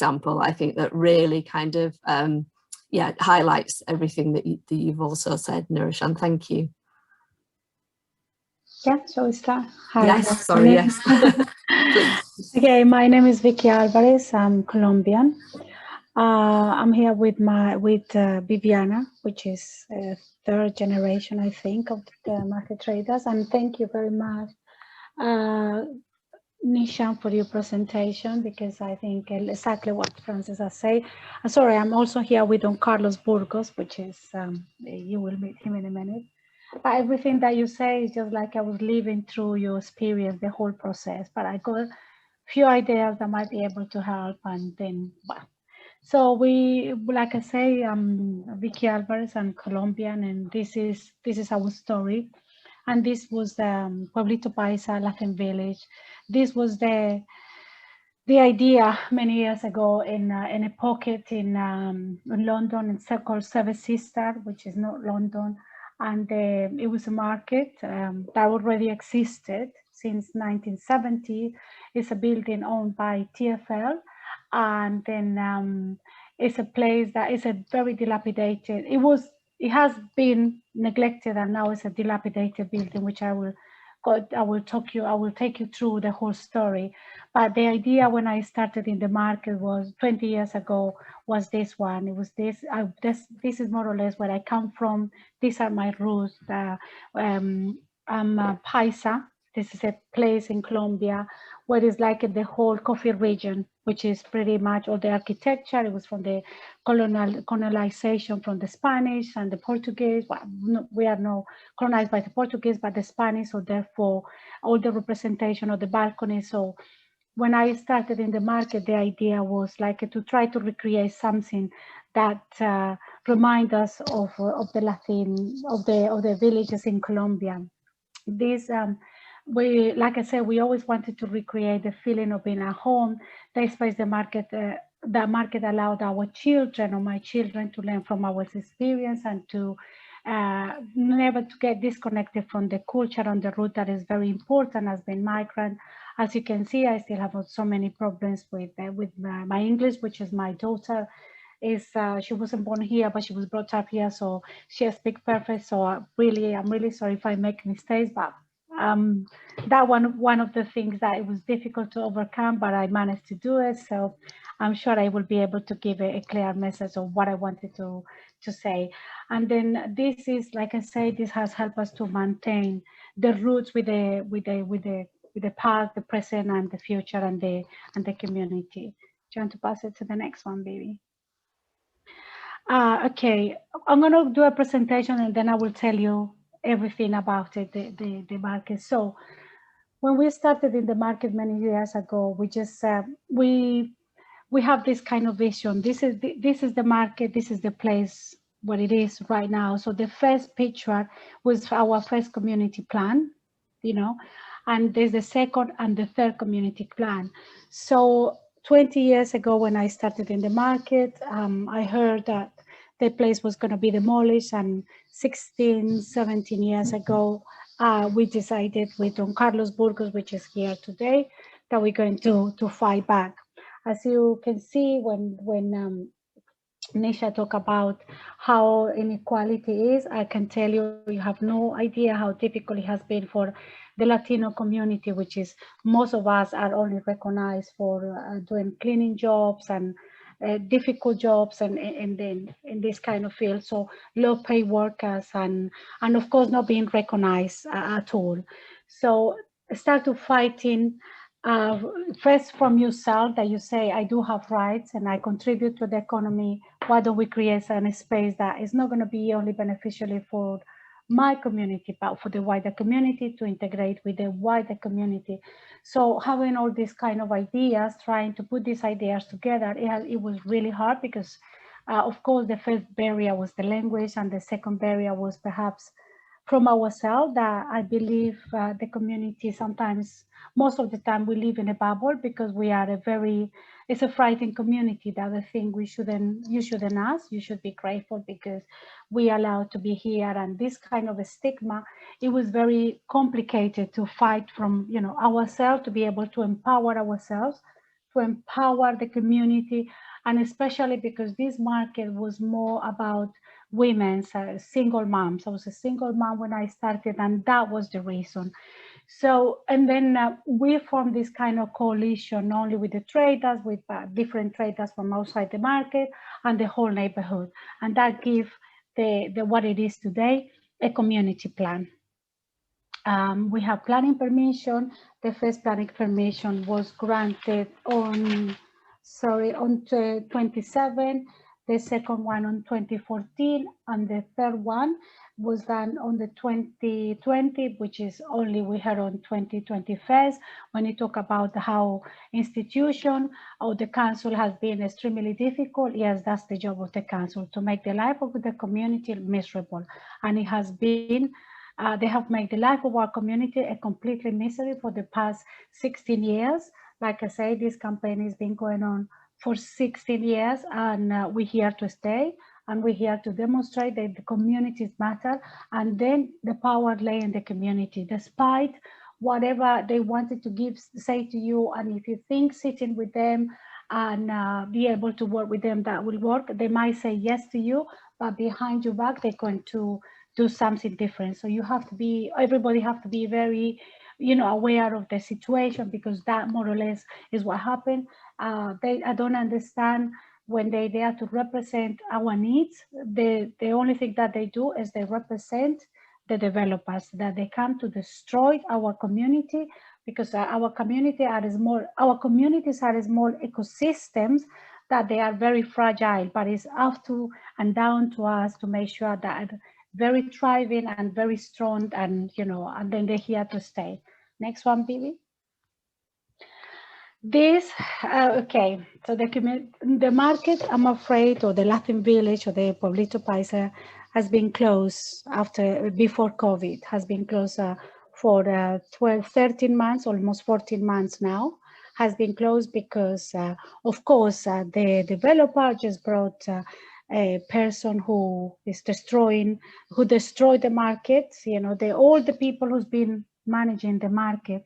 example, I think, that really kind of yeah, highlights everything that you've also said, Nurushan. Thank you. Yeah, shall we start? Hi, yes, sorry, yes. Please. Okay, my name is Vicky Alvarez. I'm Colombian. I'm here with Viviana, which is third generation, I think, of the market traders. And thank you very much, Nishan, for your presentation, because I think exactly what Francis has said. Sorry, I'm also here with Don Carlos Burgos, which is, you will meet him in a minute. But everything that you say is just like I was living through your experience, the whole process. But I got a few ideas that might be able to help, and then, well. So we, like I say, I'm Vicky Alvarez, I'm Colombian, and this is our story. And this was Pueblito Paisa, Latin Village. This was the idea many years ago in a pocket in London, called Seven Sisters, which is not London. And it was a market that already existed since 1970. It's a building owned by TfL. And then it's a place that is a very dilapidated. It has been neglected, and now it's a dilapidated building, which I will take you through the whole story. But the idea when I started in the market was 20 years ago was this one. It was this. This is more or less where I come from. These are my roots. I'm Paisa. This is a place in Colombia where it's like in the whole coffee region, which is pretty much all the architecture. It was from the colonization from the Spanish and the Portuguese. Well, no, we are not colonized by the Portuguese, but the Spanish. So therefore, all the representation of the balcony. So when I started in the market, the idea was like to try to recreate something that remind us of the Latin of the villages in Colombia. This we, like I said, we always wanted to recreate the feeling of being at home. That's why the market allowed our children, or my children, to learn from our experience and to never to get disconnected from the culture and the root that is very important as being migrant. As you can see, I still have so many problems with my English, which is my daughter. She wasn't born here, but she was brought up here, so she speaks perfect. So I'm really sorry if I make mistakes, but that one of the things that it was difficult to overcome, but I managed to do it. So I'm sure I will be able to give a clear message of what I wanted to say. And then this is, like I say, this has helped us to maintain the roots with the past, the present, and the future, and the community. Do you want to pass it to the next one, baby? Okay, I'm going to do a presentation and then I will tell you everything about it, the market. So when we started in the market many years ago, we just, we have this kind of vision. This is the market, this is the place where it is right now. So the first picture was our first community plan, you know, and there's the second and the third community plan. So 20 years ago when I started in the market, I heard that the place was going to be demolished, and 16, 17 years ago, we decided with Don Carlos Burgos, which is here today, that we're going to fight back. As you can see, when Nisha talk about how inequality is, I can tell you, you have no idea how difficult it has been for the Latino community, which is most of us are only recognized for doing cleaning jobs and difficult jobs and then in this kind of field. So low paid workers and of course not being recognized at all. So start to fighting first from yourself, that you say, I do have rights and I contribute to the economy. Why don't we create a space that is not going to be only beneficially for my community, but for the wider community, to integrate with the wider community. So having all these kind of ideas, trying to put these ideas together, it was really hard because of course the first barrier was the language, and the second barrier was perhaps from ourselves, that I believe the community sometimes, most of the time, we live in a bubble because we are it's a frightening community. The other thing you shouldn't ask, you should be grateful because we are allowed to be here. And this kind of a stigma, it was very complicated to fight from, ourselves, to be able to empower ourselves, to empower the community, and especially because this market was more about women's single moms. I was a single mom when I started, and that was the reason. So, and then we formed this kind of coalition, not only with the traders, with different traders from outside the market and the whole neighborhood. And that gives the what it is today, a community plan. We have planning permission. The first planning permission was granted on 27, the second one on 2014, and the third one was done on the 2020, which is only we had on 2021. When you talk about how institution or the council has been extremely difficult, yes, that's the job of the council, to make the life of the community miserable. And it has been, they have made the life of our community a completely misery for the past 16 years. Like I say, this campaign has been going on for 16 years, and we're here to stay, and we're here to demonstrate that the communities matter, and then the power lay in the community, despite whatever they wanted to say to you. And if you think sitting with them and be able to work with them, that will work, they might say yes to you, but behind your back, they're going to do something different. So you have to be, everybody have to be very, aware of the situation, because that more or less is what happened. I don't understand when they are to represent our needs. The only thing that they do is they represent the developers, that they come to destroy our community, because our communities are small ecosystems, that they are very fragile, but it's up to and down to us to make sure that very thriving and very strong, and and then they're here to stay. Next one, Bibi. This, okay, so the market, I'm afraid, or the Latin village, or the Pueblito Paisa, has been closed before COVID, has been closed for 12, 13 months, almost 14 months now, has been closed because, of course, the developer just brought a person who destroyed the market. All the people who's been managing the market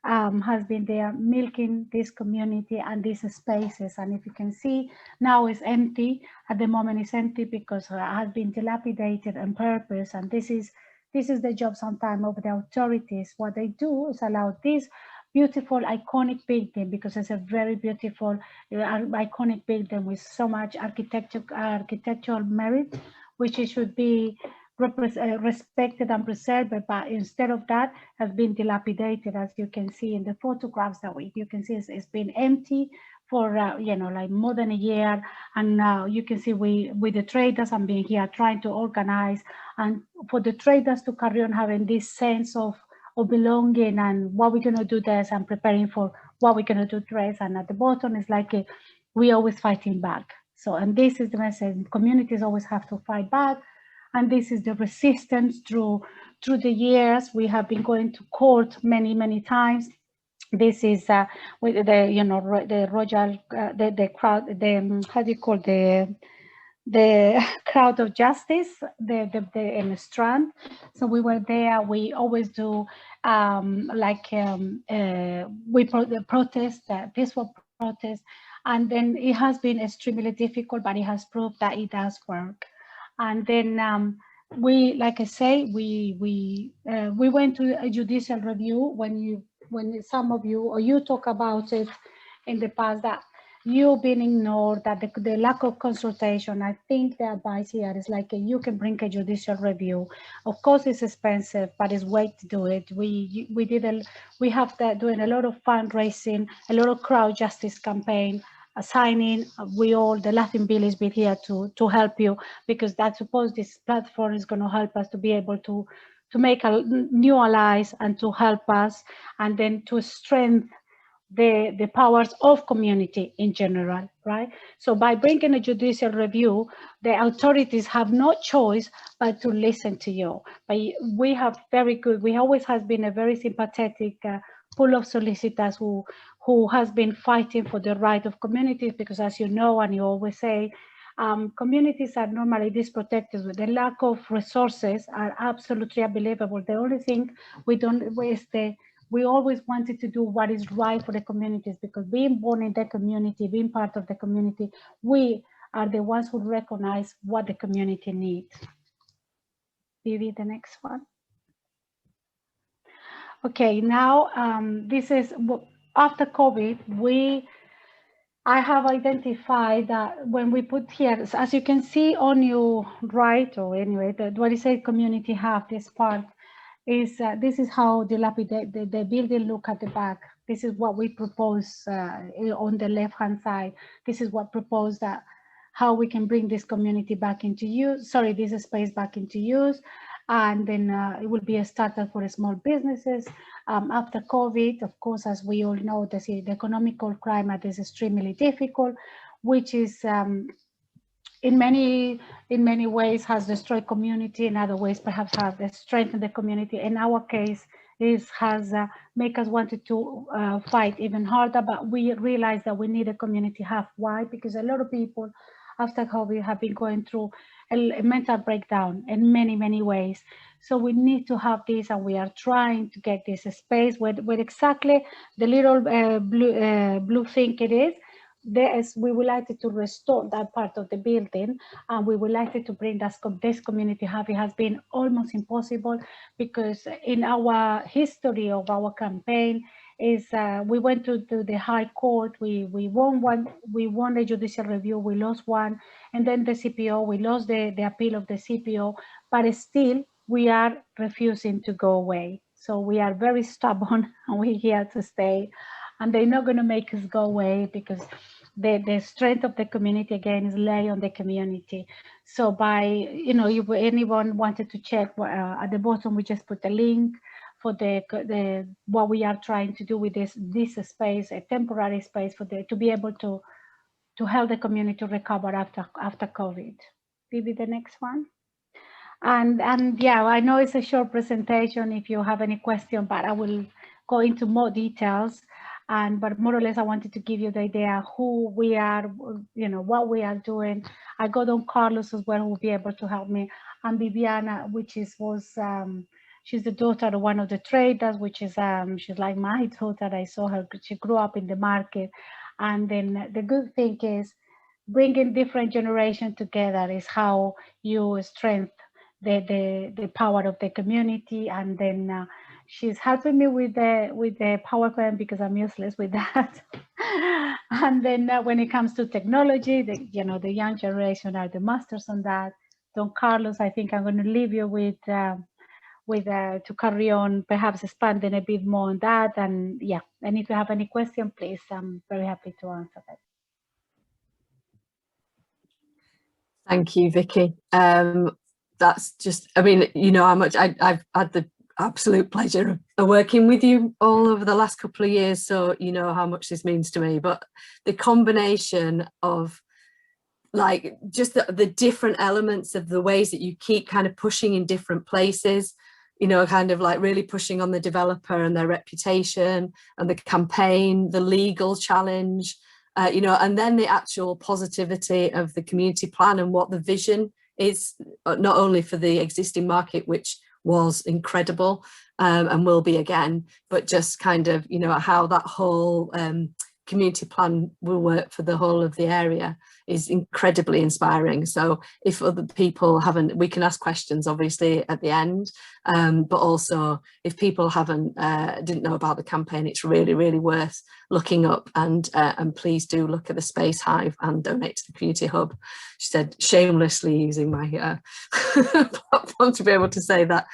has been there milking this community and these spaces. And if you can see, now it's empty. At the moment it's empty because it has been dilapidated on purpose. And this is the job sometimes of the authorities. What they do is allow this beautiful iconic building, because it's a very beautiful iconic building with so much architectural merit, which it should be respected and preserved, but instead of that has been dilapidated, as you can see in the photographs that you can see it's been empty for like more than a year. And now you can see with the traders, I'm being here trying to organize, and for the traders to carry on having this sense of belonging, and what we're going to do this, and preparing for what we're going to do dress. And at the bottom is like we always fighting back. So, and this is the message: communities always have to fight back. And this is the resistance through the years. We have been going to court many times. This is with the the royal the crowd, how do you call the crowd of justice, in the Strand. So we were there. We always do protest, peaceful protest, and then it has been extremely difficult, but it has proved that it does work. And then we, like I say, we went to a judicial review. When some of you, or you talk about it in the past, that you've been ignored, that the lack of consultation. I think the advice here is like you can bring a judicial review. Of course, it's expensive, but it's way to do it. We have that doing a lot of fundraising, a lot of crowd justice campaign. Signing, the Latin Village be here to help you, because I suppose this platform is going to help us to be able to make new allies and to help us, and then to strengthen the powers of community in general, right? So by bringing a judicial review, the authorities have no choice but to listen to you. But we have we always have been a very sympathetic pool of solicitors who has been fighting for the right of communities, because as you know, and you always say, communities are normally disprotected. With the lack of resources are absolutely unbelievable. The only thing we don't is we always wanted to do what is right for the communities, because being born in the community, being part of the community, we are the ones who recognize what the community needs. Maybe the next one. Okay, now this is after COVID, I have identified that when we put here, as you can see on your right, or anyway, what it says community hub, this part is, this is how the building look at the back. This is what we propose on the left-hand side. This is what proposed that how we can bring this community back into use, sorry, this space back into use. And then it will be a starter for small businesses. After COVID, of course, as we all know, the economical climate is extremely difficult, which is in many ways has destroyed community, in other ways perhaps have strengthened the community. In our case, this has make us wanted to fight even harder, but we realized that we need a community hub. Why? Because a lot of people after COVID have been going through a mental breakdown in many ways. So we need to have this, and we are trying to get this space where exactly the little blue thing it is. We would like to restore that part of the building, and we would like to bring this community hub. It has been almost impossible because in our history of our campaign is we went to the High Court. We won one. We won the judicial review. We lost one, and then the CPO. We lost the appeal of the CPO, but still we are refusing to go away. So we are very stubborn, and we're here to stay. And they're not going to make us go away because the strength of the community again is lay on the community. So by, if anyone wanted to check at the bottom, we just put a link for the what we are trying to do with this space, a temporary space to be able to help the community recover after COVID. Maybe the next one. And yeah, I know it's a short presentation if you have any question, but I will go into more details. But more or less, I wanted to give you the idea who we are, what we are doing. I got Don Carlos as well, who will be able to help me, and Viviana, she's the daughter of one of the traders, which is she's like my daughter. I saw her; she grew up in the market, and then the good thing is bringing different generations together is how you strengthen the power of the community. And then she's helping me with the PowerPoint because I'm useless with that. And then when it comes to technology, the young generation are the masters on that. Don Carlos, I think I'm going to leave you with to carry on, perhaps expanding a bit more on that. And yeah, and if you have any question, please, I'm very happy to answer that. Thank you, Vicky. That's just, I mean, how much I've had the absolute pleasure of working with you all over the last couple of years, so you know how much this means to me. But the combination of like just the different elements of the ways that you keep kind of pushing in different places, kind of like really pushing on the developer and their reputation and the campaign, the legal challenge, and then the actual positivity of the community plan and what the vision is, not only for the existing market, which was incredible and will be again, but just kind of, how that whole community plan will work for the whole of the area is incredibly inspiring. So if other people haven't, we can ask questions obviously at the end, but also if people didn't know about the campaign, it's really worth looking up, and please do look at the Space Hive and donate to the Community Hub. She said, shamelessly using my platform to be able to say that.